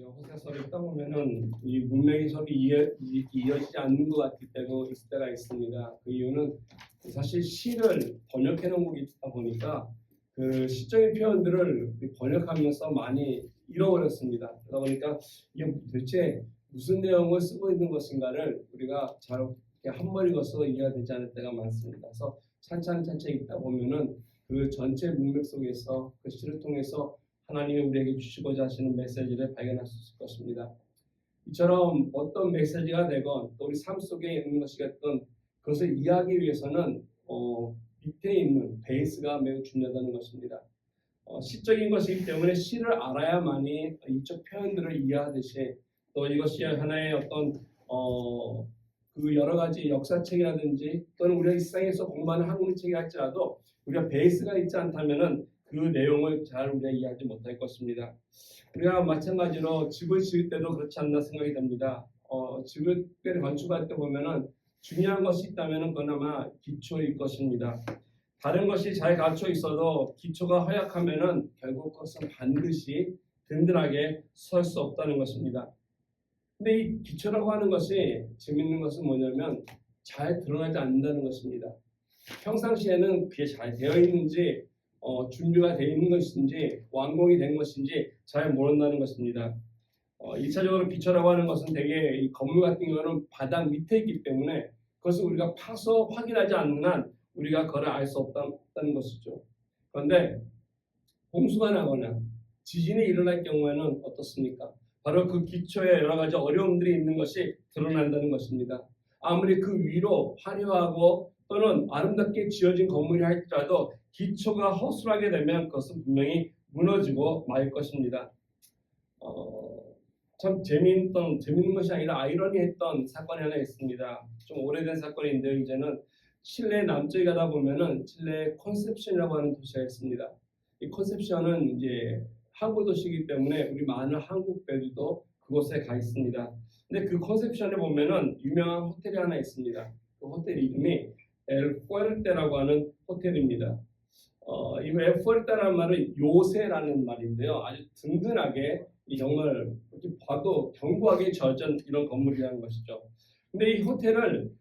호세서를 읽다 보면은 이 문맥이 서로 이어지지 않는 것 같을 때도 있을 때가 있습니다. 그 이유는 사실 시를 번역해 놓은 곡이 있다 보니까 그 시적인 표현들을 번역하면서 많이 잃어버렸습니다. 그러다 보니까 이게 도대체 무슨 내용을 쓰고 있는 것인가를 우리가 잘 한번 읽어서 이해가 되지 않을 때가 많습니다. 그래서 찬찬히 읽다 보면은 그 전체 문맥 속에서 그 시를 통해서 하나님이 우리에게 주시고자 하시는 메시지를 발견할 수 있을 것입니다. 이처럼 어떤 메시지가 되건 또 우리 삶 속에 있는 것이겠든 그것을 이해하기 위해서는 밑에 있는 베이스가 매우 중요하다는 것입니다. 시적인 것이기 때문에 시를 알아야만이 이쪽 표현들을 이해하듯이 또 이것이 하나의 어떤 그 여러 가지 역사책이라든지 또는 우리가 일상에서 공부하는 한국책이 할지라도 우리가 베이스가 있지 않다면은 그 내용을 잘 우리가 이해하지 못할 것입니다. 우리가 마찬가지로 집을 지을 때도 그렇지 않나 생각이 듭니다. 집을 건축할 때 보면은 중요한 것이 있다면은 그건 아마 기초일 것입니다. 다른 것이 잘 갖춰 있어도 기초가 허약하면은 결국 그것은 반드시 든든하게 설 수 없다는 것입니다. 근데 이 기초라고 하는 것이 재밌는 것은 뭐냐면 잘 드러나지 않는다는 것입니다. 평상시에는 그게 잘 되어 있는지 준비가 되어 있는 것인지 완공이 된 것인지 잘 모른다는 것입니다. 1차적으로 기초라고 하는 것은 대개 이 건물 같은 경우는 바닥 밑에 있기 때문에 그것을 우리가 파서 확인하지 않는 한 우리가 그걸 알 수 없다는 것이죠. 그런데 홍수가 나거나 지진이 일어날 경우에는 어떻습니까? 바로 그 기초에 여러 가지 어려움들이 있는 것이 드러난다는 것입니다. 아무리 그 위로 화려하고 또는 아름답게 지어진 건물이 할지라도 기초가 허술하게 되면 그것은 분명히 무너지고 말 것입니다. 참 재밌는 것이 아니라 아이러니했던 사건이 하나 있습니다. 좀 오래된 사건인데요. 이제는 칠레 남쪽에 가다 보면은 칠레 콘셉션이라고 하는 도시가 있습니다. 이 콘셉션은 이제 항구 도시이기 때문에 우리 많은 한국 배들도 그곳에 가 있습니다. 근데 그 콘셉션에 보면은 유명한 호텔이 하나 있습니다. 그 호텔 이름이 엘 푸에르테라고 하는 호텔입니다. 이 엘 푸에르테라는 말은 요새라는 말인데요. 아주 든든하게 정말 이렇게 봐도 견고하게 지어진 이런 건물이라는 것이죠. 근데 이 호텔을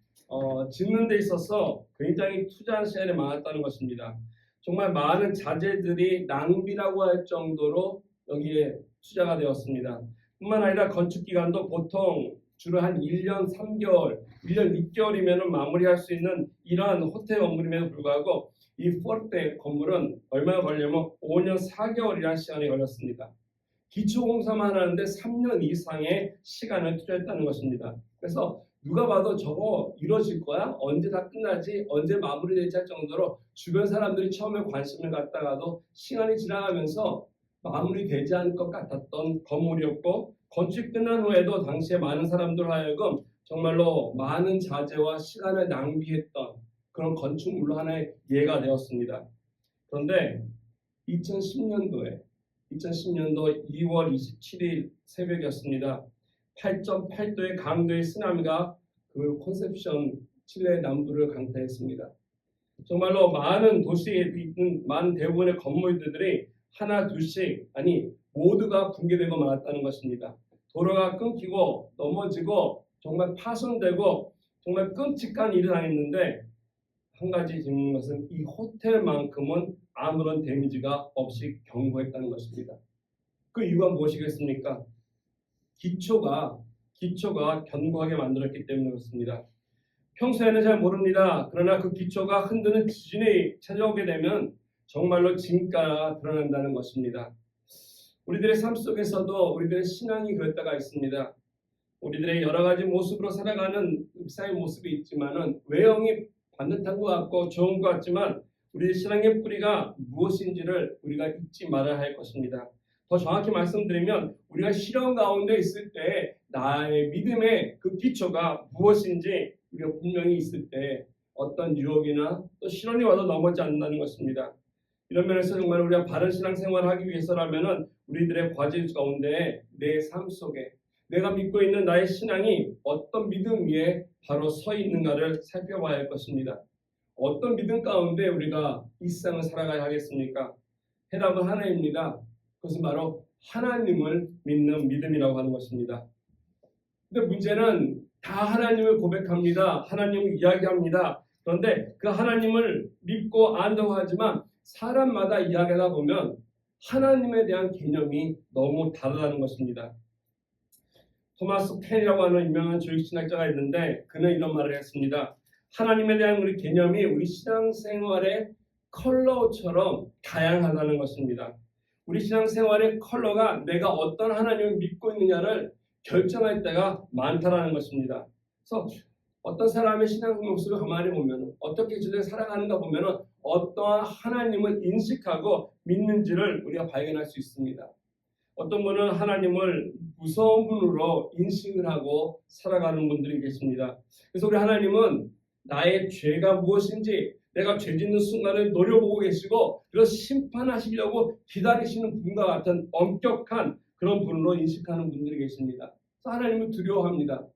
짓는 데 있어서 굉장히 투자한 시간이 많았다는 것입니다. 정말 많은 자재들이 낭비라고 할 정도로 여기에 투자가 되었습니다. 뿐만 아니라 건축 기간도 보통 주로 한 1년 3개월, 1년 6개월이면 마무리할 수 있는 이러한 호텔 건물임에도 불구하고 이 포르테 건물은 얼마나 걸리냐면 5년 4개월이라는 시간이 걸렸습니다. 기초공사만 하는데 3년 이상의 시간을 투자했다는 것입니다. 그래서 누가 봐도 저거 이루어질 거야? 언제 다 끝나지? 언제 마무리될지 할 정도로 주변 사람들이 처음에 관심을 갖다가도 시간이 지나가면서 마무리되지 않을 것 같았던 건물이었고 건축 끝난 후에도 당시에 많은 사람들 하여금 정말로 많은 자재와 시간을 낭비했던 그런 건축물로 하나의 예가 되었습니다. 그런데 2010년도 2월 27일 새벽이었습니다. 8.8도의 강도의 쓰나미가 그 콘셉션 칠레 남부를 강타했습니다. 정말로 많은 도시에 있는 많은 대부분의 건물들이 하나 둘씩 아니 모두가 붕괴되고 말았다는 것입니다. 도로가 끊기고 넘어지고 정말 파손되고 정말 끔찍한 일을 당했는데 한 가지 재밌는 것은 이 호텔만큼은 아무런 데미지가 없이 경고했다는 것입니다. 그 이유가 무엇이겠습니까? 기초가 견고하게 만들었기 때문에 그렇습니다. 평소에는 잘 모릅니다. 그러나 그 기초가 흔드는 지진이 찾아오게 되면 정말로 진가가 드러난다는 것입니다. 우리들의 삶 속에서도 우리들의 신앙이 그럴 때가 있습니다. 우리들의 여러 가지 모습으로 살아가는 ip사의 모습이 있지만은 외형이 반듯한 것 같고 좋은 것 같지만 우리 신앙의 뿌리가 무엇인지를 우리가 잊지 말아야 할 것입니다. 더 정확히 말씀드리면 우리가 시련 가운데 있을 때 나의 믿음의 그 기초가 무엇인지 우리가 분명히 있을 때 어떤 유혹이나 또 시련이 와도 넘어지지 않는다는 것입니다. 이런 면에서 정말 우리가 바른 신앙생활을 하기 위해서라면은 우리들의 과제 가운데 내 삶 속에 내가 믿고 있는 나의 신앙이 어떤 믿음 위에 바로 서 있는가를 살펴봐야 할 것입니다. 어떤 믿음 가운데 우리가 이 세상을 살아가야 하겠습니까? 해답은 하나입니다. 그것은 바로 하나님을 믿는 믿음이라고 하는 것입니다. 근데 문제는 다 하나님을 고백합니다. 하나님을 이야기합니다. 그런데 그 하나님을 믿고 안다고 하지만 사람마다 이야기하다 보면 하나님에 대한 개념이 너무 다르다는 것입니다. 토마스 켄이라고 하는 유명한 조직신학자가 있는데 그는 이런 말을 했습니다. 하나님에 대한 우리 개념이 우리 신앙생활의 컬러처럼 다양하다는 것입니다. 우리 신앙생활의 컬러가 내가 어떤 하나님을 믿고 있느냐를 결정할 때가 많다라는 것입니다. 그래서 어떤 사람의 신앙 모습을 가만히 보면 어떻게 주를 살아가는가 보면 어떠한 하나님을 인식하고 믿는지를 우리가 발견할 수 있습니다. 어떤 분은 하나님을 무서운 분으로 인식을 하고 살아가는 분들이 계십니다. 그래서 우리 하나님은 나의 죄가 무엇인지 내가 죄 짓는 순간을 노려보고 계시고 그래서 심판하시려고 기다리시는 분과 같은 엄격한 그런 분으로 인식하는 분들이 계십니다. 그래서 하나님을 두려워합니다.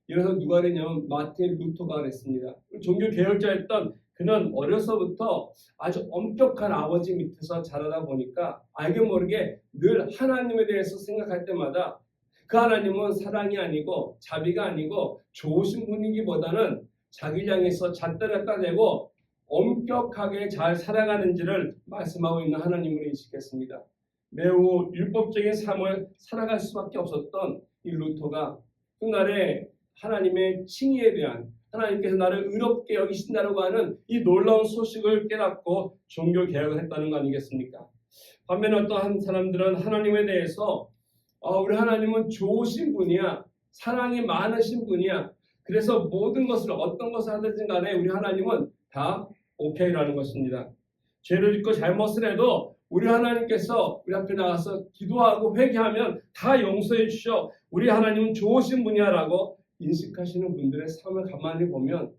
이래서 누가 그랬냐면 마틴 루터가 그랬습니다. 종교 개혁자였던 그는 어려서부터 아주 엄격한 아버지 밑에서 자라다 보니까 알게 모르게 늘 하나님에 대해서 생각할 때마다 그 하나님은 사랑이 아니고 자비가 아니고 좋으신 분이기보다는 자기를 향해서 잣대를 따내고 엄격하게 잘 살아가는지를 말씀하고 있는 하나님을 인식했습니다. 매우 율법적인 삶을 살아갈 수밖에 없었던 이 루터가 훗날에 하나님의 칭의에 대한 하나님께서 나를 의롭게 여기신다고 하는 이 놀라운 소식을 깨닫고 종교 개혁을 했다는 거 아니겠습니까? 반면에 어떠한 사람들은 하나님에 대해서 우리 하나님은 좋으신 분이야, 사랑이 많으신 분이야. 그래서 모든 것을 어떤 것을 하든지 간에 우리 하나님은 다 오케이라는 것입니다. 죄를 짓고 잘못을 해도 우리 하나님께서 우리 앞에 나가서 기도하고 회개하면 다 용서해 주셔. 우리 하나님은 좋으신 분이야라고 인식하시는 분들의 삶을 가만히 보면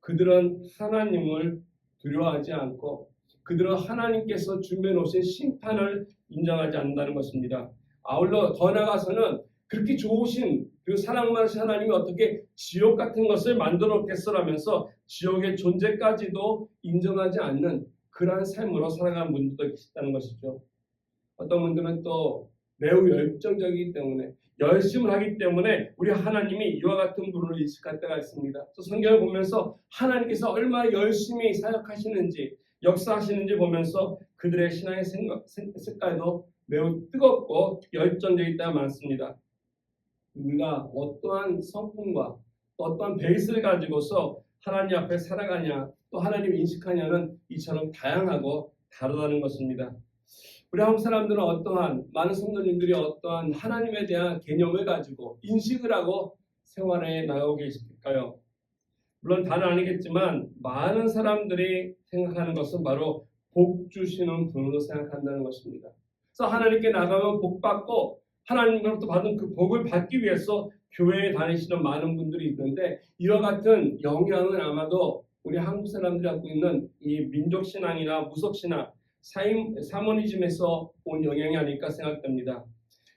그들은 하나님을 두려워하지 않고 그들은 하나님께서 준비해 놓으신 심판을 인정하지 않는다는 것입니다. 아울러 더 나아가서는 그렇게 좋으신 그 사랑 많으신 하나님이 어떻게 지옥 같은 것을 만들어 놓겠어라면서 지옥의 존재까지도 인정하지 않는 그러한 삶으로 살아가는 분들도 계시다는 것이죠. 어떤 분들은 또 매우 열정적이기 때문에 열심을 하기 때문에 우리 하나님이 이와 같은 분으로 인식할 때가 있습니다. 또 성경을 보면서 하나님께서 얼마나 열심히 사역하시는지 역사하시는지 보면서 그들의 신앙의 색깔도 매우 뜨겁고 열정적일 때가 많습니다. 우리가 어떠한 성품과 어떠한 베이스를 가지고서 하나님 앞에 살아가냐 또 하나님을 인식하냐는 이처럼 다양하고 다르다는 것입니다. 우리 한국 사람들은 어떠한 많은 성도님들이 어떠한 하나님에 대한 개념을 가지고 인식을 하고 생활에 나가고 계실까요? 물론 다는 아니겠지만 많은 사람들이 생각하는 것은 바로 복 주시는 분으로 생각한다는 것입니다. 그래서 하나님께 나가면 복 받고 하나님으로부터 받은 그 복을 받기 위해서 교회에 다니시는 많은 분들이 있는데 이와 같은 영향은 아마도 우리 한국 사람들이 갖고 있는 이 민족신앙이나 무속신앙 사모니즘에서 온 영향이 아닐까 생각됩니다.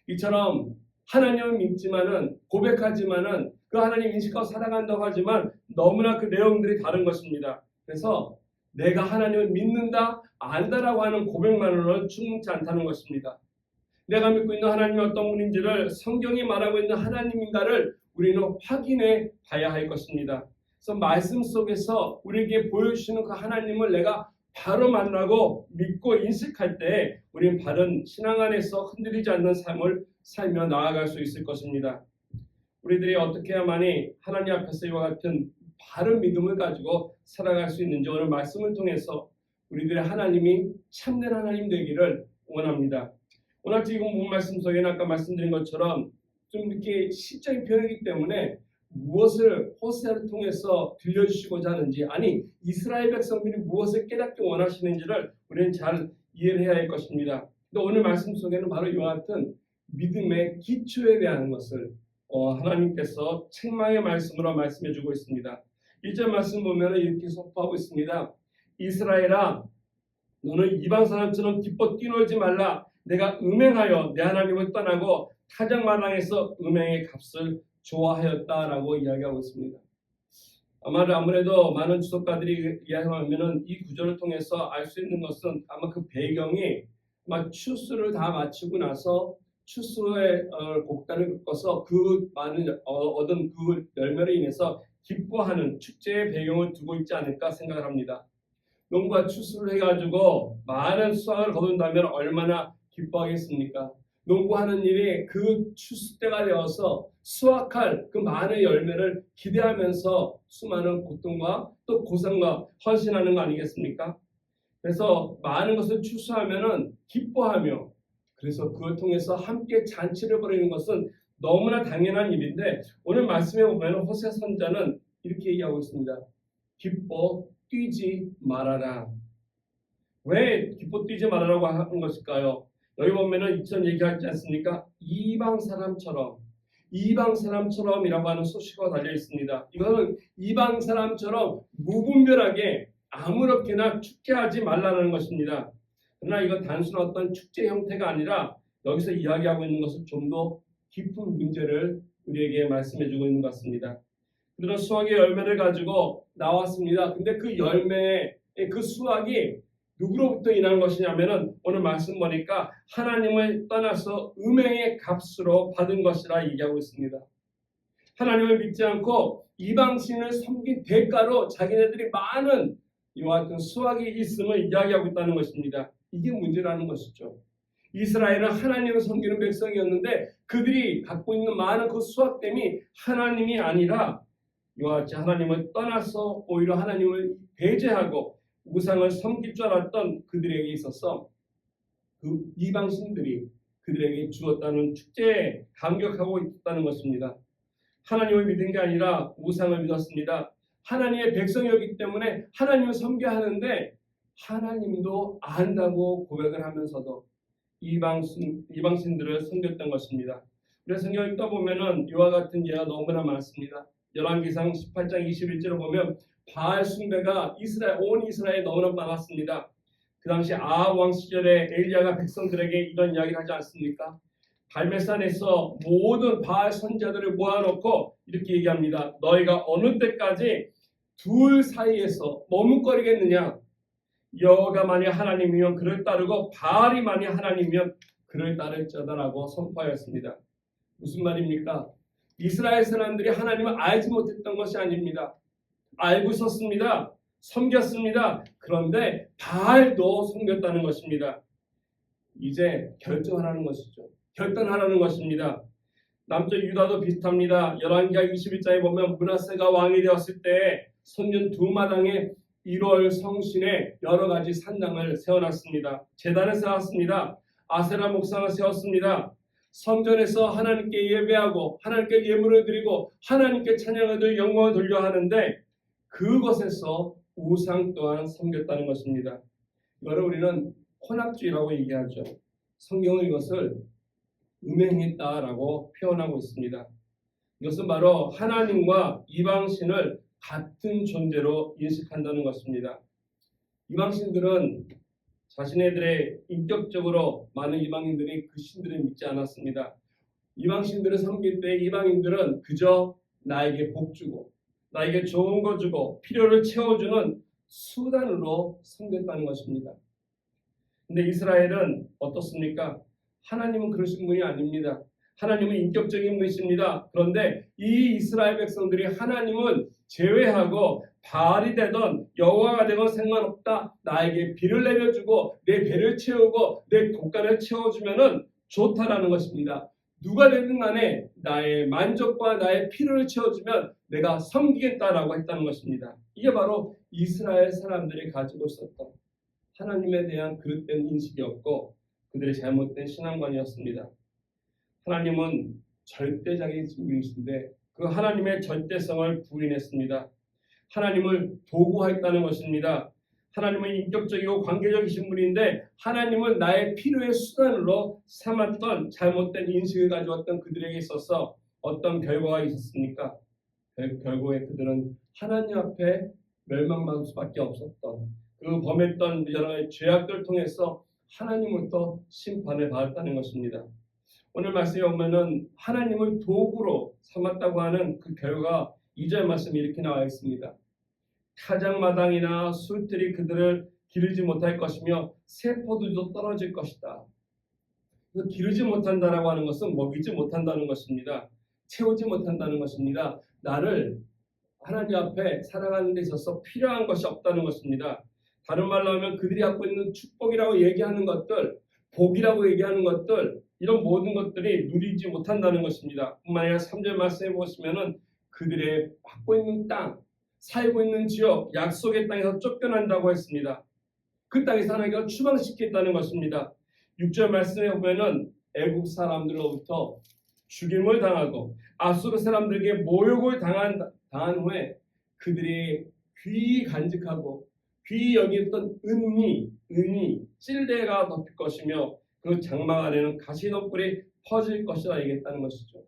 이처럼 하나님을 믿지만은 고백하지만은 그 하나님 인식하고 살아간다고 하지만 너무나 그 내용들이 다른 것입니다. 그래서 내가 하나님을 믿는다, 안다라고 하는 고백만으로는 충분치 않다는 것입니다. 내가 믿고 있는 하나님이 어떤 분인지를 성경이 말하고 있는 하나님인가를 우리는 확인해 봐야 할 것입니다. 그래서 말씀 속에서 우리에게 보여주시는 그 하나님을 내가 바로 만나고 믿고 인식할 때 우리는 바른 신앙 안에서 흔들리지 않는 삶을 살며 나아갈 수 있을 것입니다. 우리들이 어떻게 해야만이 하나님 앞에서 이와 같은 바른 믿음을 가지고 살아갈 수 있는지 오늘 말씀을 통해서 우리들의 하나님이 참된 하나님 되기를 원합니다. 오늘 지금 본 말씀 속에는 아까 말씀드린 것처럼 좀 이렇게 시적인 표현이기 때문에 무엇을 호세아를 통해서 들려주시고자 하는지 아니 이스라엘 백성들이 무엇을 깨닫기 원하시는지를 우리는 잘 이해를 해야 할 것입니다. 근데 오늘 말씀 속에는 바로 이와 같은 믿음의 기초에 대한 것을 하나님께서 책망의 말씀으로 말씀해주고 있습니다. 1절 말씀 보면 이렇게 선포하고 있습니다. 이스라엘아 너는 이방 사람처럼 기뻐 뛰놀지 말라. 내가 음행하여 내 하나님을 떠나고 타작 마당에서 음행의 값을 좋아하였다라고 이야기하고 있습니다. 아무래도 많은 주석가들이 이야기하면은 이 구절을 통해서 알 수 있는 것은 아마 그 배경이 막 추수를 다 마치고 나서 추수의 곡단을 긋고서 그 많은 얻은 그 열매로 인해서 기뻐하는 축제의 배경을 두고 있지 않을까 생각을 합니다. 농부가 추수를 해가지고 많은 수확을 거둔다면 얼마나 기뻐하겠습니까? 농부하는 일이 그 추수 때가 되어서 수확할 그 많은 열매를 기대하면서 수많은 고통과 또 고생과 헌신하는 거 아니겠습니까? 그래서 많은 것을 추수하면은 기뻐하며 그래서 그걸 통해서 함께 잔치를 벌이는 것은 너무나 당연한 일인데 오늘 말씀에 보면 호세 선자는 이렇게 얘기하고 있습니다. 기뻐 뛰지 말아라. 왜 기뻐 뛰지 말아라고 하는 것일까요? 여기 보면은 이처럼 얘기하지 않습니까? 이방 사람처럼이라고 하는 소식어가 달려 있습니다. 이거는 이방 사람처럼 무분별하게 아무렇게나 축제하지 말라는 것입니다. 그러나 이건 단순한 어떤 축제 형태가 아니라 여기서 이야기하고 있는 것은 좀 더 깊은 문제를 우리에게 말씀해주고 있는 것 같습니다. 그들은 수확의 열매를 가지고 나왔습니다. 근데 그 열매의 그 수확이 누구로부터 인한 것이냐면은 오늘 말씀 보니까 하나님을 떠나서 음행의 값으로 받은 것이라 얘기하고 있습니다. 하나님을 믿지 않고 이방신을 섬긴 대가로 자기네들이 많은 이와 같은 수확이 있음을 이야기하고 있다는 것입니다. 이게 문제라는 것이죠. 이스라엘은 하나님을 섬기는 백성이었는데 그들이 갖고 있는 많은 그 수확됨이 하나님이 아니라 이와 같이 하나님을 떠나서 오히려 하나님을 배제하고 우상을 섬길 줄 알았던 그들에게 있어서 그 이방신들이 그들에게 주었다는 축제에 감격하고 있다는 것입니다. 하나님을 믿은 게 아니라 우상을 믿었습니다. 하나님의 백성이었기 때문에 하나님을 섬겨야 하는데 하나님도 안다고 고백을 하면서도 이방신들을 섬겼던 것입니다. 그래서 성경을 떠보면은 이와 같은 예가 너무나 많습니다. 열왕기상 18장 21절을 보면 바알 숭배가 온 이스라엘에 너무나 많았습니다. 그 당시 아합 왕 시절에 엘리야가 백성들에게 이런 이야기를 하지 않습니까? 갈멜산에서 모든 바알 선자들을 모아놓고 이렇게 얘기합니다. 너희가 어느 때까지 둘 사이에서 머뭇거리겠느냐? 여호와가 만일 하나님이면 그를 따르고 바알이 만일 하나님이면 그를 따를지어다라고 선포하였습니다. 무슨 말입니까? 이스라엘 사람들이 하나님을 알지 못했던 것이 아닙니다. 알고 있었습니다. 섬겼습니다. 그런데 바알도 섬겼다는 것입니다. 이제 결정하라는 것이죠. 결단하라는 것입니다. 남쪽 유다도 비슷합니다. 열왕기하 21장에 보면 므낫세가 왕이 되었을 때 성전 두 마당에 1월 성신에 여러 가지 산당을 세워놨습니다. 제단을 세웠습니다. 아세라 목상을 세웠습니다. 성전에서 하나님께 예배하고 하나님께 예물을 드리고 하나님께 찬양을 드리고 영광을 돌려 하는데 그것에서 우상 또한 섬겼다는 것입니다. 이거를 우리는 혼합주의라고 얘기하죠. 성경은 이것을 음행했다라고 표현하고 있습니다. 이것은 바로 하나님과 이방신을 같은 존재로 인식한다는 것입니다. 이방신들은 자신네들의 인격적으로 많은 이방인들이 그 신들을 믿지 않았습니다. 이방신들을 섬길 때 이방인들은 그저 나에게 복 주고 나에게 좋은 거 주고 필요를 채워주는 수단으로 섬겼다는 것입니다. 근데 이스라엘은 어떻습니까? 하나님은 그러신 분이 아닙니다. 하나님은 인격적인 분이십니다. 그런데 이 이스라엘 백성들이 하나님은 제외하고 바알이 되던 여호와가 되건 상관없다. 나에게 비를 내려주고 내 배를 채우고 내 곡간을 채워주면은 좋다라는 것입니다. 누가 되든 간에 나의 만족과 나의 필요를 채워주면 내가 섬기겠다라고 했다는 것입니다. 이게 바로 이스라엘 사람들이 가지고 있었던 하나님에 대한 그릇된 인식이었고 그들의 잘못된 신앙관이었습니다. 하나님은 절대적인 분이신데 그 하나님의 절대성을 부인했습니다. 하나님을 도구화했다는 것입니다. 하나님은 인격적이고 관계적이신 분인데 하나님은 나의 필요의 수단으로 삼았던 잘못된 인식을 가져왔던 그들에게 있어서 어떤 결과가 있었습니까? 결국에 그들은 하나님 앞에 멸망받을 수밖에 없었던 그 범했던 여러 가지 죄악들을 통해서 하나님으로부터 심판을 받았다는 것입니다. 오늘 말씀에 보면은 하나님을 도구로 삼았다고 하는 그 결과 2절 말씀이 이렇게 나와 있습니다. 타작마당이나 술들이 그들을 기르지 못할 것이며 새 포도주도 떨어질 것이다. 그래서 기르지 못한다라고 하는 것은 먹이지 못한다는 것입니다. 채우지 못한다는 것입니다. 나를 하나님 앞에 살아가는 데 있어서 필요한 것이 없다는 것입니다. 다른 말로 하면 그들이 갖고 있는 축복이라고 얘기하는 것들, 복이라고 얘기하는 것들, 이런 모든 것들이 누리지 못한다는 것입니다. 뿐만 아니라 3절 말씀해 보시면은 그들의 갖고 있는 땅, 살고 있는 지역, 약속의 땅에서 쫓겨난다고 했습니다. 그 땅에서 하나님께서 추방시켰다는 것입니다. 6절 말씀에 보면은 애국 사람들로부터 죽임을 당하고 아수르 사람들에게 모욕을 당한 후에 그들이 귀히 간직하고 귀히 여기었던 은이 찔레가 덮일 것이며 그 장막 안에는 가시덤불이 퍼질 것이라 얘기했다는 것이죠.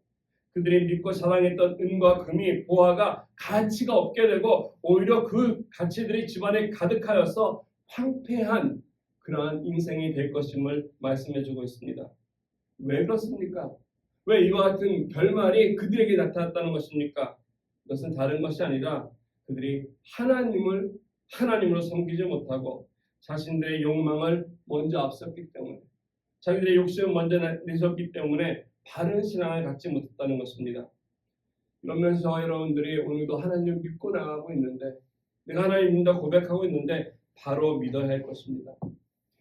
그들이 믿고 사랑했던 은과 금이 보화가 가치가 없게 되고 오히려 그 가치들이 집안에 가득하여서 황폐한 그러한 인생이 될 것임을 말씀해주고 있습니다. 왜 그렇습니까? 왜 이와 같은 결말이 그들에게 나타났다는 것입니까? 이것은 다른 것이 아니라 그들이 하나님으로 섬기지 못하고 자신들의 욕망을 먼저 앞섰기 때문에, 자기들의 욕심을 먼저 내셨기 때문에 바른 신앙을 갖지 못했다는 것입니다. 그러면서 여러분들이 오늘도 하나님을 믿고 나가고 있는데, 내가 하나님 믿는다 고백하고 있는데 바로 믿어야 할 것입니다.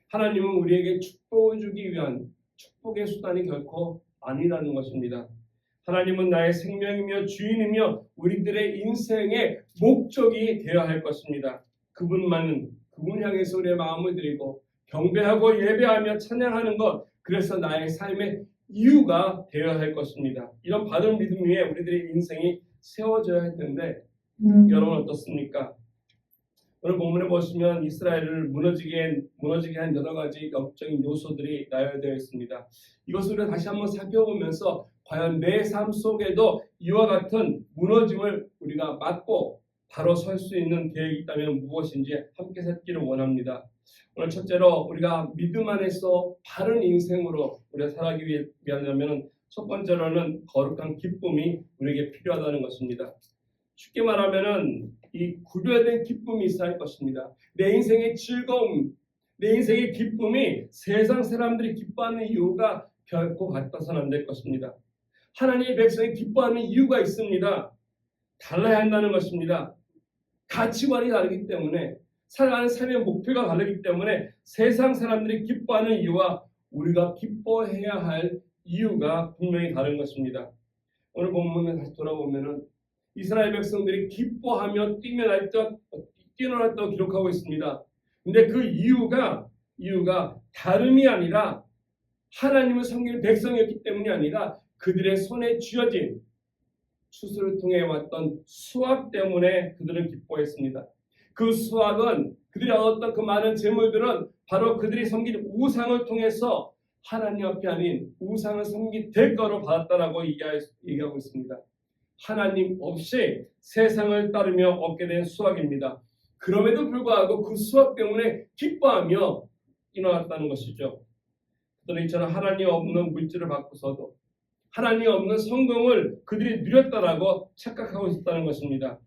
하나님은 우리에게 축복을 주기 위한 축복의 수단이 결코 아니라는 것입니다. 하나님은 나의 생명이며 주인이며 우리들의 인생의 목적이 되어야 할 것입니다. 그분 향해서 우리의 마음을 드리고 경배하고 예배하며 찬양하는 것, 그래서 나의 삶의 이유가 되어야 할 것입니다. 이런 바른 믿음 위에 우리들의 인생이 세워져야 할 텐데 여러분 어떻습니까? 오늘 본문에 보시면 이스라엘을 무너지게 한 여러 가지 영적인 요소들이 나열되어 있습니다. 이것을 우리가 다시 한번 살펴보면서 과연 내 삶 속에도 이와 같은 무너짐을 우리가 맞고 바로 설 수 있는 계획이 있다면 무엇인지 함께 살기를 원합니다. 오늘 첫째로 우리가 믿음 안에서 바른 인생으로 우리가 살아가기 위하려면 첫 번째로는 거룩한 기쁨이 우리에게 필요하다는 것입니다. 쉽게 말하면은 이 구별된 기쁨이 있어야 할 것입니다. 내 인생의 즐거움, 내 인생의 기쁨이 세상 사람들이 기뻐하는 이유가 결코 같아서는 안 될 것입니다. 하나님의 백성이 기뻐하는 이유가 있습니다. 달라야 한다는 것입니다. 가치관이 다르기 때문에, 살아가는 삶의 목표가 다르기 때문에 세상 사람들이 기뻐하는 이유와 우리가 기뻐해야 할 이유가 분명히 다른 것입니다. 오늘 본문에 다시 돌아보면은 이스라엘 백성들이 기뻐하며 뛰어났다고 기록하고 있습니다. 근데 그 이유가 다름이 아니라 하나님을 섬기는 백성이었기 때문이 아니라 그들의 손에 쥐어진 추수를 통해 왔던 수확 때문에 그들은 기뻐했습니다. 그 수확은, 그들이 얻었던 그 많은 재물들은 바로 그들이 섬긴 우상을 통해서 하나님 앞에 아닌 우상을 섬긴 대가로 받았다라고 얘기하고 있습니다. 하나님 없이 세상을 따르며 얻게 된 수확입니다. 그럼에도 불구하고 그 수확 때문에 기뻐하며 일어났다는 것이죠. 그들은 이처럼 하나님 없는 물질을 받고서도 하나님 없는 성공을 그들이 누렸다라고 착각하고 있었다는 것입니다.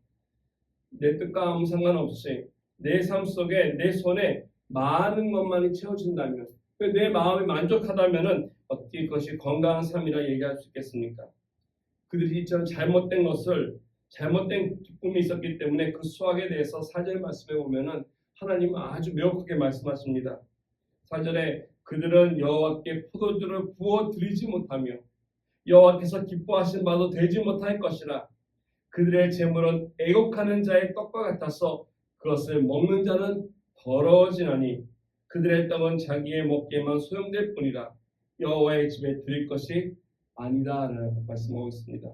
내 뜻과 아무 상관없이 내 삶 속에 내 손에 많은 것만이 채워진다면, 내 마음이 만족하다면 어떻게 그것이 건강한 삶이라 얘기할 수 있겠습니까? 그들이 이처럼 잘못된 기쁨이 있었기 때문에 그 수확에 대해서 4절 말씀에 보면은 하나님은 아주 명확하게 말씀하십니다. 4절에 그들은 여호와께 포도주를 부어 드리지 못하며 여호와께서 기뻐하신 바도 되지 못할 것이라. 그들의 재물은 애곡하는 자의 떡과 같아서 그것을 먹는 자는 더러워지나니 그들의 떡은 자기의 먹기에만 소용될 뿐이라. 여호와의 집에 드릴 것이 아니다 라고 말씀하고 있습니다.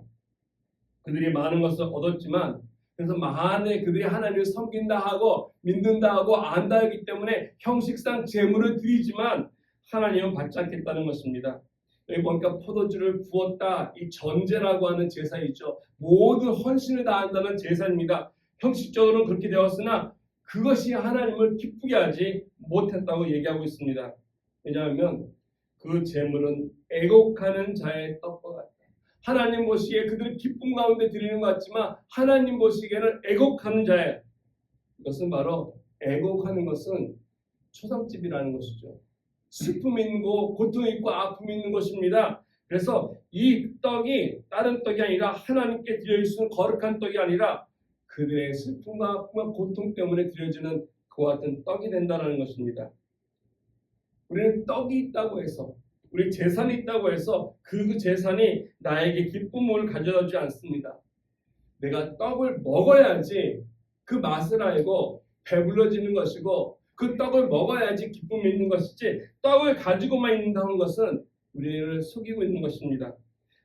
그들이 많은 것을 얻었지만, 그래서 만에 그들이 하나님을 섬긴다 하고 믿는다 하고 안다 하기 때문에 형식상 재물을 드리지만 하나님은 받지 않겠다는 것입니다. 여기 보니까 포도주를 부었다, 이 전제라고 하는 제사이죠. 모든 헌신을 다한다는 제사입니다. 형식적으로는 그렇게 되었으나 그것이 하나님을 기쁘게 하지 못했다고 얘기하고 있습니다. 왜냐하면 그 제물은 애곡하는 자의 떡과 같다. 하나님 보시기에 그들은 기쁨 가운데 드리는 것 같지만 하나님 보시기에는 애곡하는 자의, 이것은 바로 애곡하는 것은 초상집이라는 것이죠. 슬픔이 있고 고통이 있고 아픔이 있는 것입니다. 그래서 이 떡이 다른 떡이 아니라 하나님께 드려질 수 있는 거룩한 떡이 아니라 그들의 슬픔과 아픔과 고통 때문에 드려지는 그와 같은 떡이 된다는 것입니다. 우리는 떡이 있다고 해서 우리 재산이 있다고 해서 그 재산이 나에게 기쁨을 가져다 주지 않습니다. 내가 떡을 먹어야지 그 맛을 알고 배불러지는 것이고 그 떡을 먹어야지 기쁨이 있는 것이지 떡을 가지고만 있는다는 것은 우리를 속이고 있는 것입니다.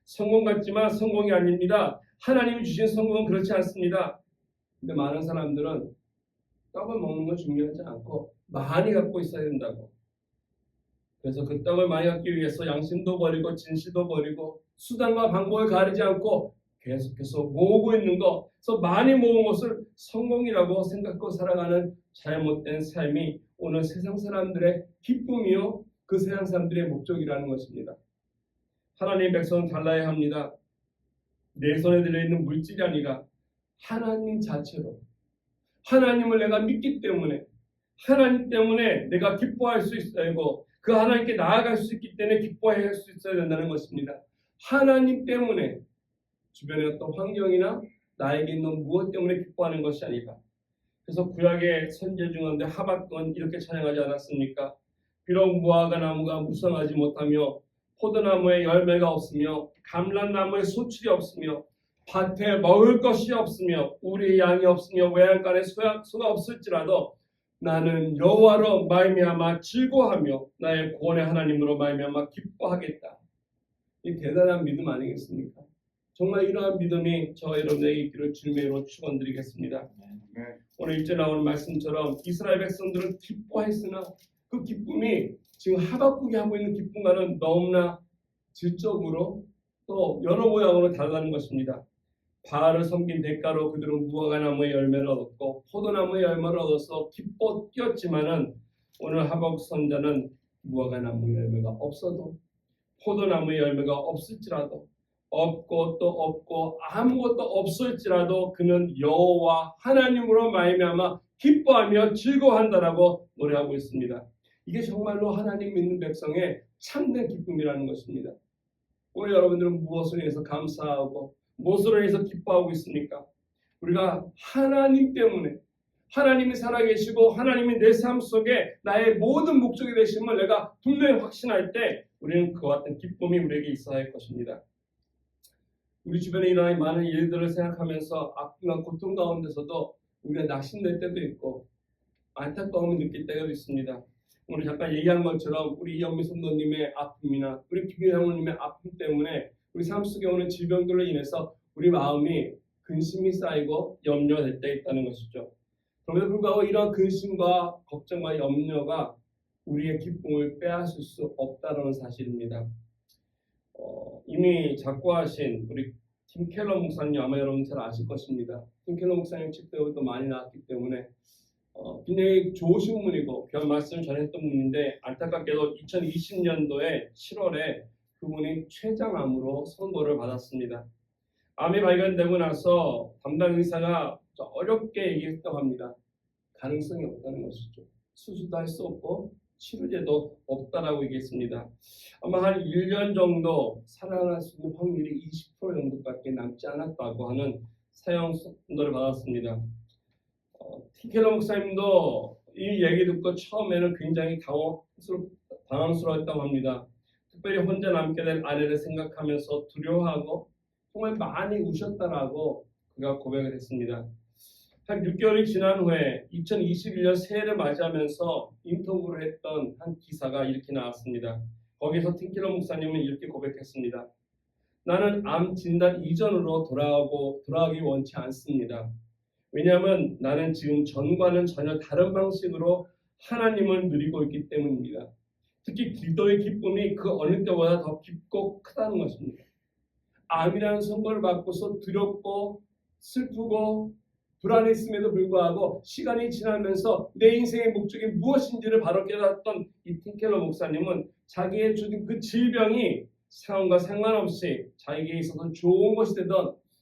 성공 같지만 성공이 아닙니다. 하나님이 주신 성공은 그렇지 않습니다. 근데 많은 사람들은 떡을 먹는 건 중요하지 않고 많이 갖고 있어야 된다고. 그래서 그 떡을 많이 갖기 위해서 양심도 버리고 진실도 버리고 수단과 방법을 가리지 않고 계속해서 모으고 있는 것, 그래서 많이 모은 것을 성공이라고 생각하고 살아가는 잘못된 삶이 오늘 세상 사람들의 기쁨이요 그 세상 사람들의 목적이라는 것입니다. 하나님의 백성은 달라야 합니다. 내 손에 들려있는 물질이 아니라 하나님 자체로 하나님을 내가 믿기 때문에 하나님 때문에 내가 기뻐할 수 있어야 하고 그 하나님께 나아갈 수 있기 때문에 기뻐할 수 있어야 된다는 것입니다. 하나님 때문에 주변의 어떤 환경이나 나에게 있는 무엇 때문에 기뻐하는 것이 아니다. 그래서 구약의 선지 중에 하박국은 이렇게 찬양하지 않았습니까? 비록 무화과 나무가 무성하지 못하며 포도나무에 열매가 없으며 감람나무에 소출이 없으며 밭에 먹을 것이 없으며 우리 양이 없으며 외양간에 소가 없을지라도 나는 여호와로 말미암아 즐거워하며 나의 구원의 하나님으로 말미암아 기뻐하겠다. 이 대단한 믿음 아니겠습니까? 정말 이러한 믿음이 저와 여러분에게 있기를 주님의 이름으로 축원드리겠습니다. 오늘 1절 나오는 말씀처럼 이스라엘 백성들은 기뻐했으나 그 기쁨이 지금 하박국이 하고 있는 기쁨과는 너무나 질적으로 또 여러 모양으로 다르다는 것입니다. 바알을 섬긴 대가로 그들은 무화과 나무의 열매를 얻었고 포도나무의 열매를 얻어서 기뻐 뛰었지만은 오늘 하박국 선자는 무화과 나무 열매가 없어도 포도나무의 열매가 없을지라도 없고 또 없고 아무것도 없을지라도 그는 여호와 하나님으로 말미암아 기뻐하며 즐거워한다라고 노래하고 있습니다. 이게 정말로 하나님 믿는 백성의 참된 기쁨이라는 것입니다. 오늘 여러분들은 무엇을 위해서 감사하고 무엇으로 인해서 기뻐하고 있습니까? 우리가 하나님 때문에 하나님이 살아계시고 하나님이 내 삶 속에 나의 모든 목적이 되심을 내가 분명히 확신할 때 우리는 그와 같은 기쁨이 우리에게 있어야 할 것입니다. 우리 주변에 일어나는 많은 일들을 생각하면서 아픔과 고통 가운데서도 우리가 낙심될 때도 있고 안타까움을 느낄 때가 있습니다. 오늘 잠깐 얘기한 것처럼 우리 이영미 선도님의 아픔이나 우리 김규 장로님의 아픔 때문에 우리 삶 속에 오는 질병들로 인해서 우리 마음이 근심이 쌓이고 염려될 때 있다는 것이죠. 그럼에도 불구하고 이러한 근심과 걱정과 염려가 우리의 기쁨을 빼앗을 수 없다는 사실입니다. 이미 작고하신 우리 팀 켈러 목사님 아마 여러분 잘 아실 것입니다. 팀 켈러 목사님 책도 많이 나왔기 때문에 굉장히 좋으신 분이고 그런 말씀을 전했던 분인데 안타깝게도 2020년도에 7월에 그분이 췌장암으로 선고를 받았습니다. 암이 발견되고 나서 담당 의사가 어렵게 얘기했다고 합니다. 가능성이 없다는 것이죠. 수술도 할 수 없고 치료제도 없다라고 얘기했습니다. 아마 한 1년 정도 살아날 수 있는 확률이 20% 정도밖에 남지 않았다고 하는 사형 선고를 받았습니다. 티켈러 목사님도 이 얘기 듣고 처음에는 굉장히 당황스러웠다고 합니다. 특별히 혼자 남게 될 아내를 생각하면서 두려워하고 정말 많이 우셨다라고 그가 고백을 했습니다. 한 6개월이 지난 후에 2021년 새해를 맞이하면서 인터뷰를 했던 한 기사가 이렇게 나왔습니다. 거기서 팀켈러 목사님은 이렇게 고백했습니다. 나는 암 진단 이전으로 돌아가기 원치 않습니다. 왜냐하면 나는 지금 전과는 전혀 다른 방식으로 하나님을 누리고 있기 때문입니다. 특히 기도의 기쁨이 그 어느 때보다 더 깊고 크다는 것입니다. 암이라는 선고를 받고서 두렵고 슬프고 불안했음에도 불구하고 시간이 지나면서 내 인생의 목적이 무엇인지를 바로 깨달았던 이 팀켈러 목사님은 자기의 주된 그 질병이 상황과 상관없이 자기에게 있어서 좋은 것이 되든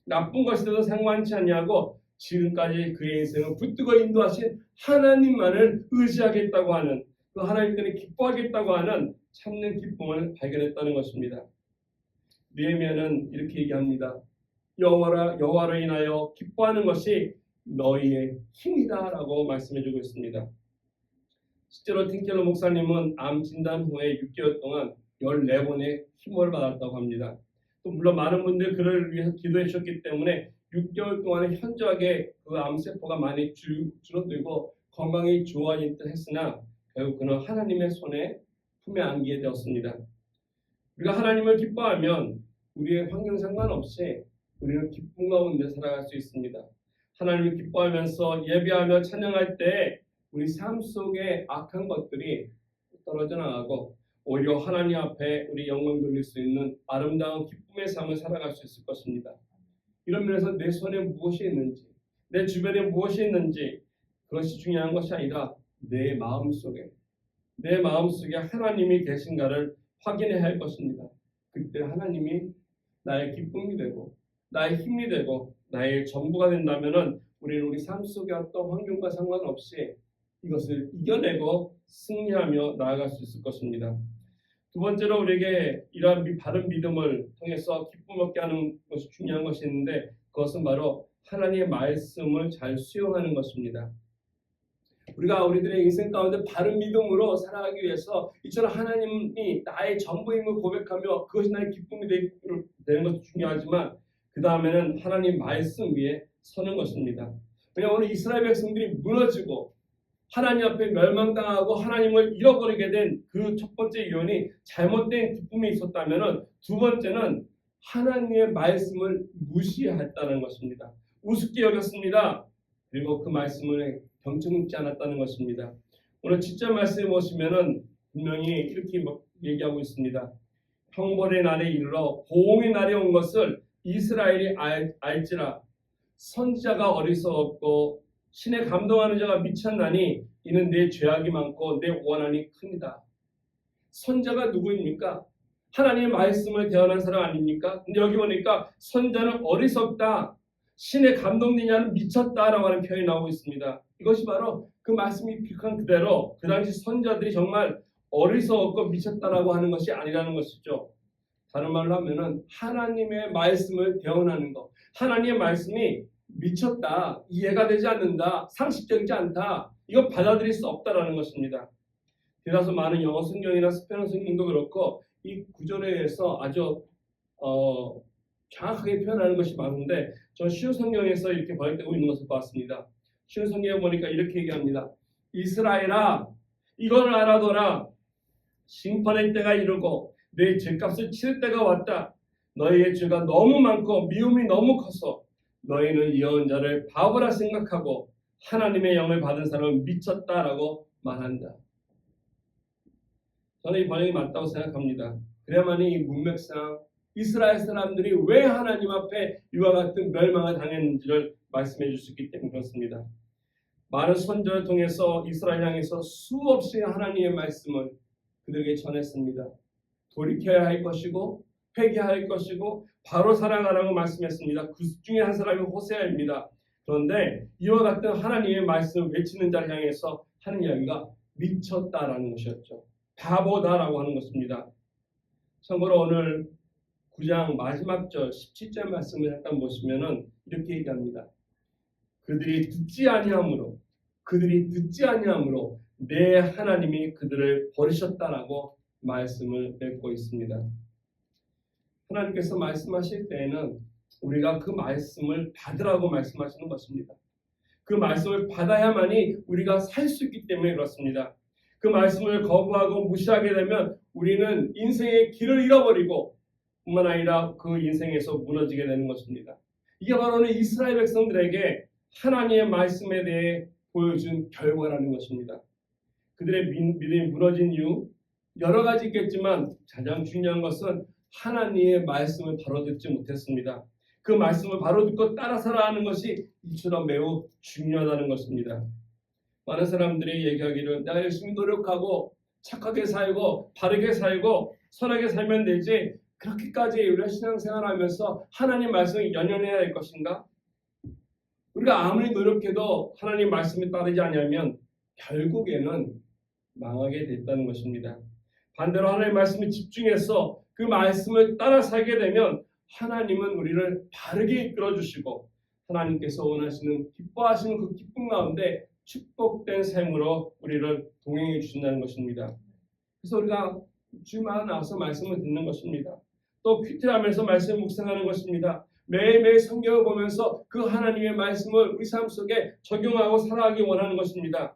나쁜 것이 되든 상관치 않냐고 지금까지 그의 인생을 붙들고 인도하신 하나님만을 의지하겠다고 하는 그 하나님 때문에 기뻐하겠다고 하는 참는 기쁨을 발견했다는 것입니다. 느헤미야는 이렇게 얘기합니다. 여호와로 인하여 기뻐하는 것이 너희의 힘이다라고 말씀해주고 있습니다. 실제로 틴켈러 목사님은 암 진단 후에 6개월 동안 14번의 힘을 받았다고 합니다. 또 물론 많은 분들이 그를 위해서 기도해 주셨기 때문에 6개월 동안에 현저하게 그 암세포가 많이 줄어들고 건강이 좋아진 듯 했으나 결국 그는 하나님의 품에 안기게 되었습니다. 우리가 하나님을 기뻐하면 우리의 환경 상관없이 우리는 기쁨 가운데 살아갈 수 있습니다. 하나님을 기뻐하면서 예배하며 찬양할 때 우리 삶 속에 악한 것들이 떨어져 나가고 오히려 하나님 앞에 우리 영광 돌릴 수 있는 아름다운 기쁨의 삶을 살아갈 수 있을 것입니다. 이런 면에서 내 손에 무엇이 있는지, 내 주변에 무엇이 있는지 그것이 중요한 것이 아니라 내 마음속에 하나님이 계신가를 확인해야 할 것입니다. 그때 하나님이 나의 기쁨이 되고 나의 힘이 되고 나의 전부가 된다면은 우리는 우리 삶 속의 어떤 환경과 상관없이 이것을 이겨내고 승리하며 나아갈 수 있을 것입니다. 두 번째로 우리에게 이러한 바른 믿음을 통해서 기쁨 얻게 하는 것이 중요한 것이 있는데 그것은 바로 하나님의 말씀을 잘 수용하는 것입니다. 우리가 우리들의 인생 가운데 바른 믿음으로 살아가기 위해서 이처럼 하나님이 나의 전부임을 고백하며 그것이 나의 기쁨이 되는 것도 중요하지만 그 다음에는 하나님 말씀 위에 서는 것입니다. 왜냐하면 오늘 이스라엘 백성들이 무너지고 하나님 앞에 멸망당하고 하나님을 잃어버리게 된 그 첫 번째 요인이 잘못된 기쁨이 있었다면 두 번째는 하나님의 말씀을 무시했다는 것입니다. 우습게 여겼습니다. 그리고 그 말씀을 경청치 않았다는 것입니다. 오늘 7절 말씀에 보시면은 분명히 이렇게 얘기하고 있습니다. 형벌의 날에 이르러 보응의 날이 온 것을 이스라엘이 알지라. 선지자가 어리석었고 신에 감동하는 자가 미쳤나니 이는 내 죄악이 많고 내 원한이 큽니다. 선자가 누구입니까? 하나님의 말씀을 대언한 사람 아닙니까? 근데 여기 보니까 선자는 어리석다, 신에 감동되냐는 미쳤다라고 하는 표현이 나오고 있습니다. 이것이 바로 그 말씀이 기록한 그대로 그 당시 선자들이 정말 어리석었고 미쳤다라고 하는 것이 아니라는 것이죠. 다른 말로 하면은 하나님의 말씀을 대언하는 것, 하나님의 말씀이 미쳤다, 이해가 되지 않는다, 상식적이지 않다, 이거 받아들일 수 없다라는 것입니다. 대다수 많은 영어 성경이나 스페인어 성경도 그렇고 이 구절에 의해서 아주 정확하게 표현하는 것이 많은데 저 쉬운 성경에서 이렇게 번역되고 있는 것을 봤습니다. 쉬운 성경에 보니까 이렇게 얘기합니다. 이스라엘아, 이걸 알아둬라. 심판의 때가 이르고 내 죄값을 치를 때가 왔다. 너희의 죄가 너무 많고 미움이 너무 커서 너희는 예언자를 바보라 생각하고 하나님의 영을 받은 사람은 미쳤다라고 말한다. 저는 이 번역이 맞다고 생각합니다. 그래야만이 이 문맥상 이스라엘 사람들이 왜 하나님 앞에 이와 같은 멸망을 당했는지를 말씀해 줄 수 있기 때문에 그렇습니다. 많은 선조를 통해서 이스라엘 향해서 수없이 하나님의 말씀을 그들에게 전했습니다. 돌이켜야 할 것이고 회개할 것이고 바로 살아가라고 말씀했습니다. 그 중에 한 사람이 호세아입니다. 그런데 이와 같은 하나님의 말씀을 외치는 자를 향해서 하는 이야기가 미쳤다라는 것이었죠. 바보다라고 하는 것입니다. 참고로 오늘 9장 마지막 절 17절 말씀을 잠깐 보시면은 이렇게 얘기합니다. 그들이 듣지 아니함으로 내 하나님이 그들을 버리셨다라고 말씀을 맺고 있습니다. 하나님께서 말씀하실 때에는 우리가 그 말씀을 받으라고 말씀하시는 것입니다. 그 말씀을 받아야만이 우리가 살 수 있기 때문에 그렇습니다. 그 말씀을 거부하고 무시하게 되면 우리는 인생의 길을 잃어버리고 뿐만 아니라 그 인생에서 무너지게 되는 것입니다. 이게 바로 이스라엘 백성들에게 하나님의 말씀에 대해 보여준 결과라는 것입니다. 그들의 믿음이 무너진 이유 여러 가지 있겠지만 가장 중요한 것은 하나님의 말씀을 바로 듣지 못했습니다. 그 말씀을 바로 듣고 따라 살아가는 것이 이처럼 매우 중요하다는 것입니다. 많은 사람들이 얘기하기를 내가 열심히 노력하고 착하게 살고 바르게 살고 선하게 살면 되지 그렇게까지 우리가 신앙생활하면서 하나님 말씀을 연연해야 할 것인가? 우리가 아무리 노력해도 하나님 말씀에 따르지 않으면 결국에는 망하게 됐다는 것입니다. 반대로 하나님의 말씀에 집중해서 그 말씀을 따라 살게 되면 하나님은 우리를 바르게 이끌어 주시고 하나님께서 원하시는 기뻐하시는 그 기쁨 가운데 축복된 삶으로 우리를 동행해 주신다는 것입니다. 그래서 우리가 주마다 나와서 말씀을 듣는 것입니다. 또 큐티하면서 말씀을 묵상하는 것입니다. 매일매일 성경을 보면서 그 하나님의 말씀을 우리 삶 속에 적용하고 살아가기 원하는 것입니다.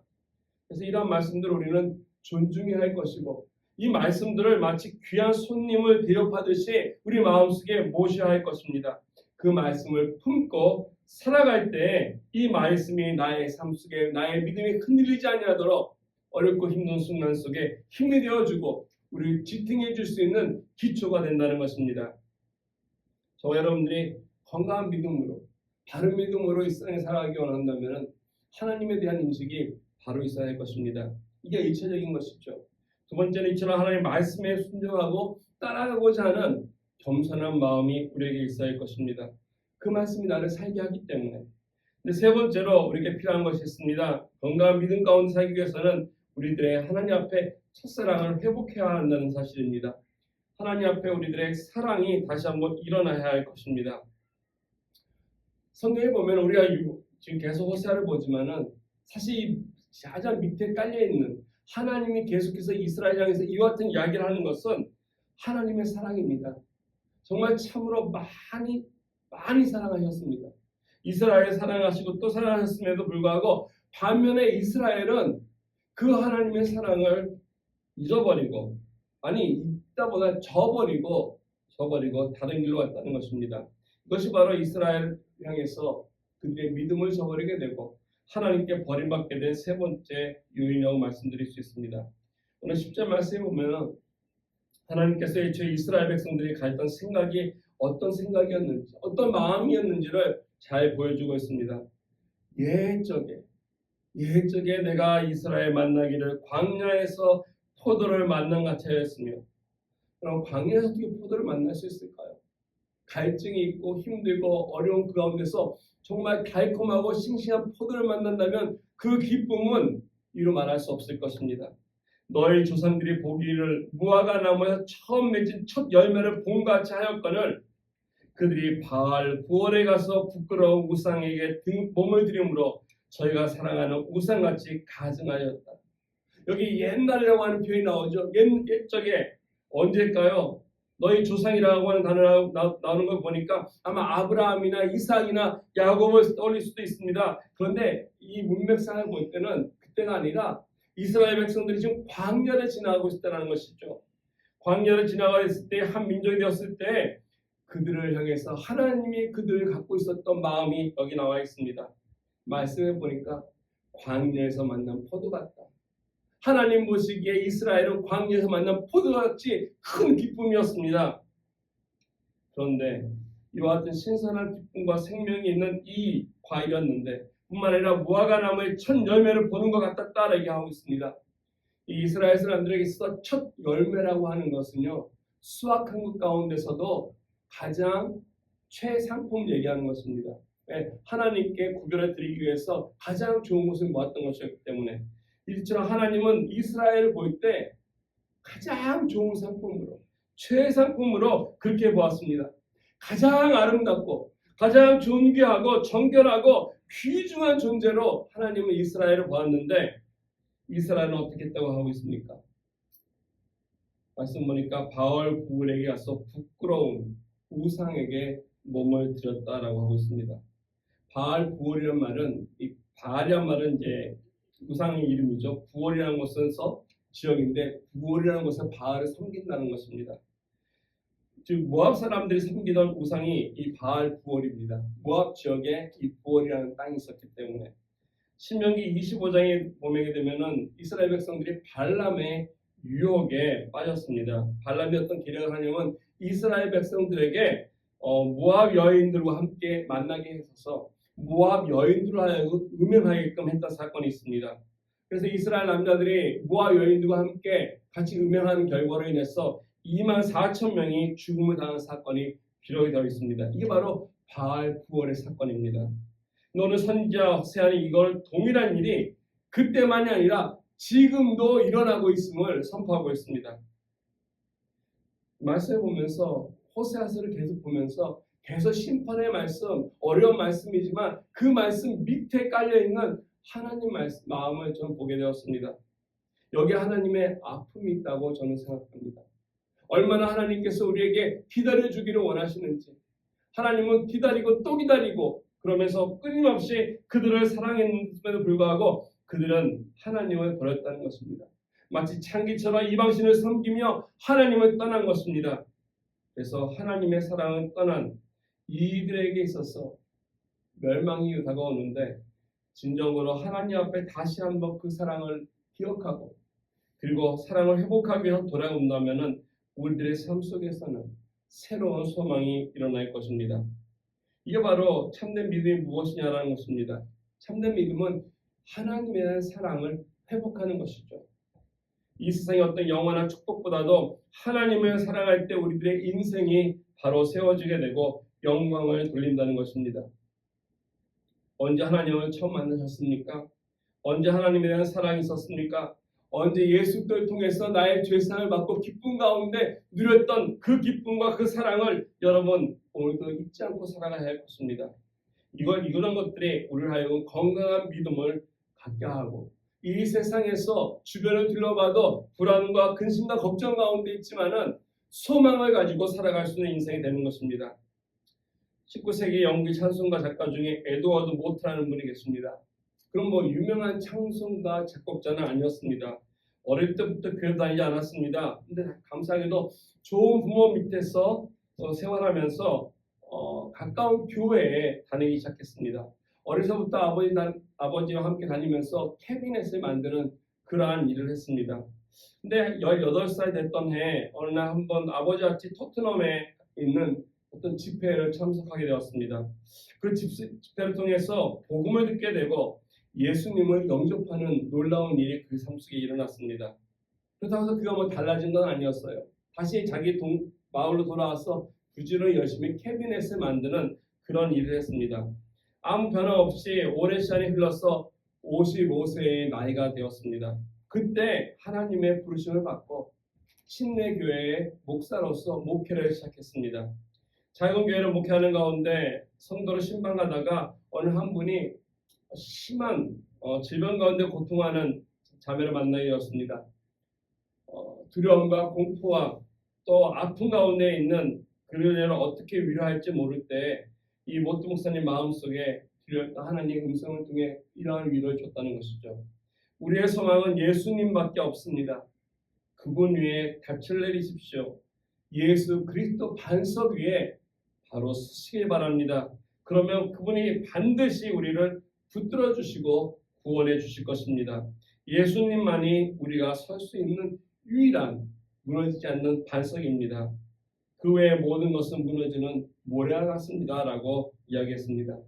그래서 이러한 말씀들을 우리는 존중해야 할 것이고 이 말씀들을 마치 귀한 손님을 대접하듯이 우리 마음속에 모셔야 할 것입니다. 그 말씀을 품고 살아갈 때 이 말씀이 나의 삶 속에 나의 믿음이 흔들리지 아니하도록 어렵고 힘든 순간 속에 힘이 되어주고 우리를 지탱해 줄 수 있는 기초가 된다는 것입니다. 저와 여러분들이 건강한 믿음으로 바른 믿음으로 이 세상에 살아가기 원한다면 하나님에 대한 인식이 바로 있어야 할 것입니다. 이게 1차적인 것이죠. 두 번째는 이처럼 하나님의 말씀에 순종하고 따라가고자 하는 겸손한 마음이 우리에게 있어야 할 것입니다. 그 말씀이 나를 살게 하기 때문에. 근데 세 번째로 우리에게 필요한 것이 있습니다. 건강한 믿음 가운데 살기 위해서는 우리들의 하나님 앞에 첫사랑을 회복해야 한다는 사실입니다. 하나님 앞에 우리들의 사랑이 다시 한번 일어나야 할 것입니다. 성경에 보면 우리가 지금 계속 호세아를 보지만은 사실 가장 밑에 깔려 있는 하나님이 계속해서 이스라엘 향해서 이와 같은 이야기를 하는 것은 하나님의 사랑입니다. 정말 참으로 많이 사랑하셨습니다. 이스라엘 사랑하시고 또 사랑하셨음에도 불구하고 반면에 이스라엘은 그 하나님의 사랑을 잊어버리고 있다보다 저버리고 다른 길로 갔다는 것입니다. 이것이 바로 이스라엘 향해서 그들의 믿음을 저버리게 되고 하나님께 버림받게 된 세 번째 요인이라고 말씀드릴 수 있습니다. 오늘 10절 말씀에 보면 하나님께서 애초에 이스라엘 백성들이 가졌던 생각이 어떤 생각이었는지 어떤 마음이었는지를 잘 보여주고 있습니다. 옛적에 내가 이스라엘 만나기를 광야에서 포도를 만난 같이 하였으며 그럼 광야에서 어떻게 포도를 만날 수 있을까요? 갈증이 있고 힘들고 어려운 그 가운데서 정말 달콤하고 싱싱한 포도를 만난다면 그 기쁨은 이루 말할 수 없을 것입니다. 너희 조상들이 보기를 무화과 나무에서 처음 맺은 첫 열매를 봄같이 하였거늘 그들이 바알 부월에 가서 부끄러운 우상에게 몸을 들이므로 저희가 사랑하는 우상같이 가증하였다. 여기 옛날이라고 하는 표현이 나오죠. 옛적에 언제일까요? 너희 조상이라고 하는 단어가 나오는 걸 보니까 아마 아브라함이나 이삭이나 야곱을 떠올릴 수도 있습니다. 그런데 이 문맥상을 볼 때는 그때가 아니라 이스라엘 백성들이 지금 광야를 지나가고 있다는 것이죠. 광야를 지나가 있을 때 한 민족이 되었을 때 그들을 향해서 하나님이 그들을 갖고 있었던 마음이 여기 나와 있습니다. 말씀해 보니까 광야에서 만난 포도 같다. 하나님 보시기에 이스라엘은 광야에서 만난 포도같이 큰 기쁨이었습니다. 그런데 이와 같은 신선한 기쁨과 생명이 있는 이 과일이었는데 뿐만 아니라 무화과 나무의 첫 열매를 보는 것 같았다 얘기하고 있습니다. 이 이스라엘 사람들에게 있어서 첫 열매라고 하는 것은요, 수확한 것 가운데서도 가장 최상품 얘기하는 것입니다. 하나님께 구별해 드리기 위해서 가장 좋은 것을 모았던 것이었기 때문에 이처럼 하나님은 이스라엘을 볼 때 가장 좋은 상품으로 최상품으로 그렇게 보았습니다. 가장 아름답고 가장 존귀하고 정결하고 귀중한 존재로 하나님은 이스라엘을 보았는데 이스라엘은 어떻게 했다고 하고 있습니까? 말씀 보니까 바알 부월에게 가서 부끄러운 우상에게 몸을 들였다라고 하고 있습니다. 바알 부월이라는 말은 이 바알이란 말은 이제 우상의 이름이죠. 부월이라는 곳에서 지역인데 부월이라는 곳에서 바알을 섬긴다는 것입니다. 즉 모압 사람들이 섬기던 우상이 이 바알 부월입니다. 모압 지역에 이 부월이라는 땅이 있었기 때문에 신명기 25장에 보게 되면은 이스라엘 백성들이 발람의 유혹에 빠졌습니다. 발람이 어떤 계략을 하냐면 이스라엘 백성들에게 모압 여인들과 함께 만나게 해서 모압 여인들로 하여금 음행하게끔 했던 사건이 있습니다. 그래서 이스라엘 남자들이 모압 여인들과 함께 같이 음행하는 결과로 인해서 24,000명이 죽음을 당한 사건이 기록이 되어 있습니다. 이게 바로 바알 부월의 사건입니다. 오늘 선지자 호세아는 이걸 동일한 일이 그때만이 아니라 지금도 일어나고 있음을 선포하고 있습니다. 말씀을 보면서 호세아서를 계속 보면서 계속 심판의 말씀, 어려운 말씀이지만 그 말씀 밑에 깔려있는 하나님 마음을 저는 보게 되었습니다. 여기에 하나님의 아픔이 있다고 저는 생각합니다. 얼마나 하나님께서 우리에게 기다려주기를 원하시는지, 하나님은 기다리고 또 기다리고 그러면서 끊임없이 그들을 사랑했음에도 불구하고 그들은 하나님을 버렸다는 것입니다. 마치 창기처럼 이방신을 섬기며 하나님을 떠난 것입니다. 그래서 하나님의 사랑을 떠난 이들에게 있어서 멸망이 다가오는데 진정으로 하나님 앞에 다시 한번 그 사랑을 기억하고 그리고 사랑을 회복하기 위해서 돌아온다면 우리들의 삶 속에서는 새로운 소망이 일어날 것입니다. 이게 바로 참된 믿음이 무엇이냐라는 것입니다. 참된 믿음은 하나님에 대한 사랑을 회복하는 것이죠. 이 세상의 어떤 영원한 축복보다도 하나님을 사랑할 때 우리들의 인생이 바로 세워지게 되고 영광을 돌린다는 것입니다. 언제 하나님을 처음 만나셨습니까? 언제 하나님에 대한 사랑이 있었습니까? 언제 예수를 통해서 나의 죄사함을 받고 기쁨 가운데 누렸던 그 기쁨과 그 사랑을 여러분 오늘도 잊지 않고 살아가야 할 것입니다. 이런 것들이 우리를 하여금 건강한 믿음을 갖게 하고 이 세상에서 주변을 둘러봐도 불안과 근심과 걱정 가운데 있지만은 소망을 가지고 살아갈 수 있는 인생이 되는 것입니다. 19세기 영국의 찬송가 작가 중에 에드워드 모트라는 분이 계십니다. 그럼 유명한 찬송가 작곡자는 아니었습니다. 어릴 때부터 교회 다니지 않았습니다. 근데 감사하게도 좋은 부모 밑에서 생활하면서 가까운 교회에 다니기 시작했습니다. 어려서부터 아버지와 함께 다니면서 캐비넷을 만드는 그러한 일을 했습니다. 근데 18살 됐던 해 어느 날 한번 아버지와 같이 토트넘에 있는 어떤 집회를 참석하게 되었습니다. 그 집회를 통해서 복음을 듣게 되고 예수님을 영접하는 놀라운 일이 그 삶 속에 일어났습니다. 그렇다고 해서 그가 달라진 건 아니었어요. 다시 자기 마을로 돌아와서 부지런히 열심히 캐비넷을 만드는 그런 일을 했습니다. 아무 변화 없이 오랜 시간이 흘러서 55세의 나이가 되었습니다. 그때 하나님의 부르심을 받고 침례교회의 목사로서 목회를 시작했습니다. 작은 교회를 목회하는 가운데 성도를 신방하다가 어느 한 분이 심한 질병 가운데 고통하는 자매를 만나게 되었습니다. 두려움과 공포와 또 아픔 가운데 있는 그를 어떻게 위로할지 모를 때 이 모트 목사님 마음속에 들렸던 하나님의 음성을 통해 이러한 위로를 줬다는 것이죠. 우리의 소망은 예수님밖에 없습니다. 그분 위에 닻을 내리십시오. 예수 그리스도 반석 위에 바로 서시길 바랍니다. 그러면 그분이 반드시 우리를 붙들어 주시고 구원해 주실 것입니다. 예수님만이 우리가 설 수 있는 유일한 무너지지 않는 반석입니다. 그 외의 모든 것은 무너지는 모래와 같습니다. 라고 이야기했습니다.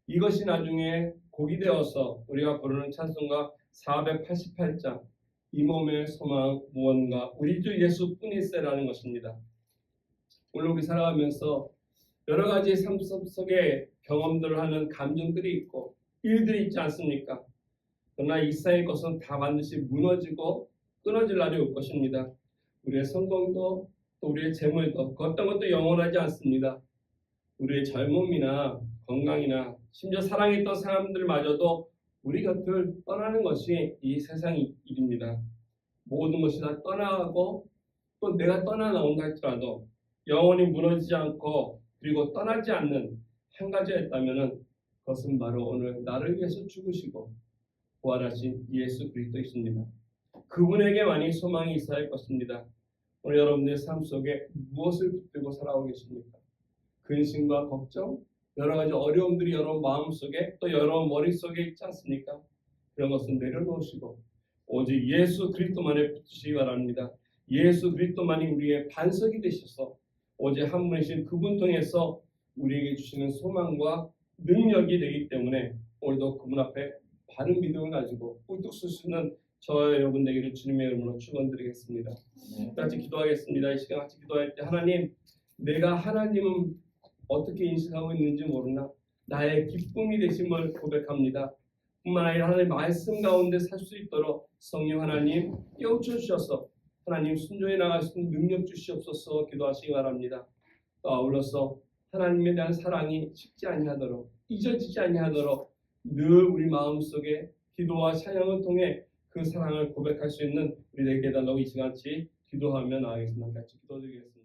이것이 나중에 곡이 되어서 우리가 부르는 찬송가 488장 이 몸의 소망 무언가 우리 주 예수뿐일세라는 것입니다. 오늘 우리 살아가면서 여러 가지 삶 속에 경험들을 하는 감정들이 있고 일들이 있지 않습니까? 그러나 이 세상의 것은 다 반드시 무너지고 끊어질 날이 올 것입니다. 우리의 성공도 또 우리의 재물도 그 어떤 것도 영원하지 않습니다. 우리의 젊음이나 건강이나 심지어 사랑했던 사람들마저도 우리 곁을 떠나는 것이 이 세상의 일입니다. 모든 것이 다 떠나가고 또 내가 떠나나온다 할지라도 영원히 무너지지 않고 그리고 떠나지 않는 한 가지가 있다면 그것은 바로 오늘 나를 위해서 죽으시고 부활하신 예수 그리스도이십니다. 그분에게만이 소망이 있어야 할 것입니다. 오늘 여러분들의 삶 속에 무엇을 붙들고 살아오고 계십니까? 근심과 걱정, 여러 가지 어려움들이 여러분 마음속에 또 여러분 머릿속에 있지 않습니까? 그런 것은 내려놓으시고 오직 예수 그리스도만에 붙으시기 바랍니다. 예수 그리스도만이 우리의 반석이 되셔서 오직 한 분이신 그분 통해서 우리에게 주시는 소망과 능력이 되기 때문에 오늘도 그분 앞에 바른 믿음을 가지고 꿀뚝 설 수 있는 저와 여러분 되기를 주님의 이름으로 축원드리겠습니다. 같이 기도하겠습니다. 이 시간 같이 기도할 때 하나님, 내가 하나님은 어떻게 인식하고 있는지 모르나 나의 기쁨이 되심을 고백합니다. 뿐만 아니라 하나님의 말씀 가운데 살 수 있도록 성령 하나님 깨우쳐 주셔서 하나님 순종해 나갈 수 있는 능력 주시옵소서 기도하시기 바랍니다. 또 아울러서 하나님에 대한 사랑이 식지 아니하도록 잊어지지 아니하도록 늘 우리 마음속에 기도와 찬양을 통해 그 사랑을 고백할 수 있는 우리 되게 해달라고 이 시간치 기도하며 나아가겠습니다. 같이 기도드리겠습니다.